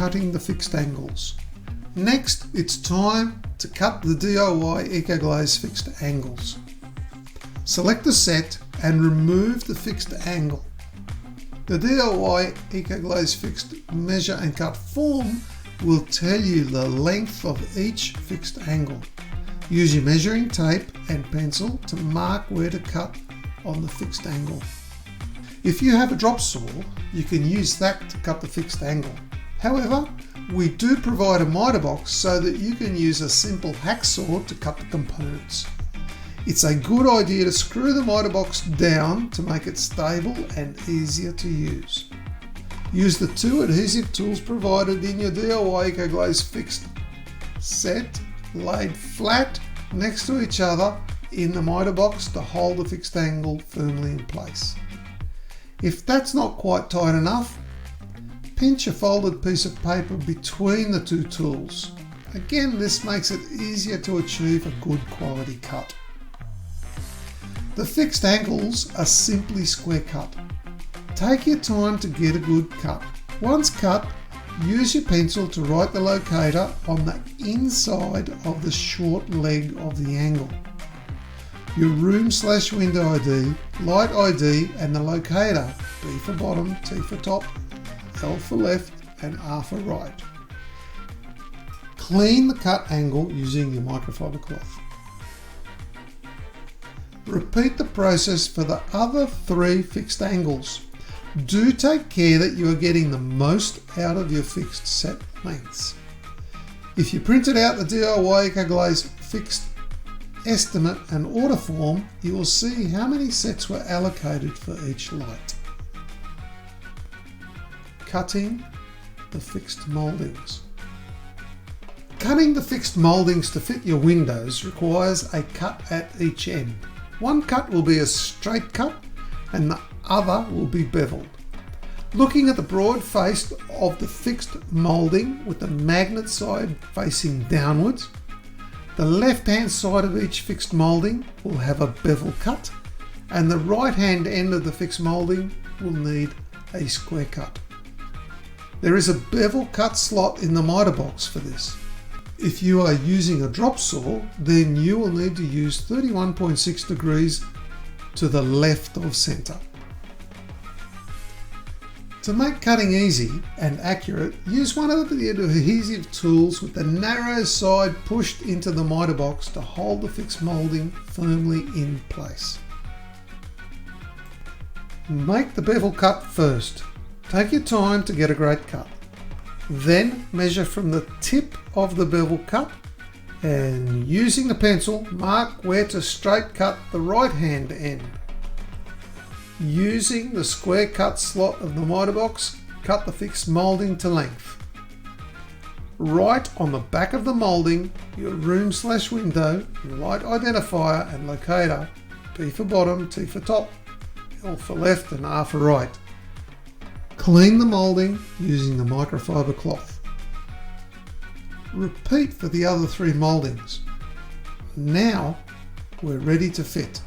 cutting the fixed angles. Next, it's time to cut the DIY ecoGlaze fixed angles. Select the set and remove the fixed angle. The DIY ecoGlaze fixed measure and cut form will tell you the length of each fixed angle. Use your measuring tape and pencil to mark where to cut on the fixed angle. If you have a drop saw, you can use that to cut the fixed angle. However, we do provide a mitre box so that you can use a simple hacksaw to cut the components. It's a good idea to screw the mitre box down to make it stable and easier to use. Use the two adhesive tools provided in your DIY ecoGlaze fixed set laid flat next to each other in the mitre box to hold the fixed angle firmly in place. If that's not quite tight enough, pinch a folded piece of paper between the two tools. Again, this makes it easier to achieve a good quality cut. The fixed angles are simply square cut. Take your time to get a good cut. Once cut, use your pencil to write the locator on the inside of the short leg of the angle. Your room/window ID, light ID and the locator, B for bottom, T for top, L for left and R for right. Clean the cut angle using your microfiber cloth. Repeat the process for the other 3 fixed angles. Do take care that you are getting the most out of your fixed set lengths. If you printed out the DIY ecoGlaze fixed estimate and order form, you will see how many sets were allocated for each light. Cutting the fixed mouldings. Cutting the fixed mouldings to fit your windows requires a cut at each end. One cut will be a straight cut and the other will be beveled. Looking at the broad face of the fixed moulding with the magnet side facing downwards, the left hand side of each fixed moulding will have a bevel cut and the right hand end of the fixed moulding will need a square cut. There is a bevel cut slot in the mitre box for this. If you are using a drop saw, then you will need to use 31.6 degrees to the left of centre. To make cutting easy and accurate, use one of the adhesive tools with the narrow side pushed into the mitre box to hold the fixed moulding firmly in place. Make the bevel cut first. Take your time to get a great cut. Then measure from the tip of the bevel cut and using the pencil mark where to straight cut the right hand end. Using the square cut slot of the mitre box, cut the fixed moulding to length. Write on the back of the moulding your room/window, light identifier and locator, B for bottom, T for top, L for left and R for right. Clean the moulding using the microfiber cloth. Repeat for the other 3 mouldings. Now we're ready to fit.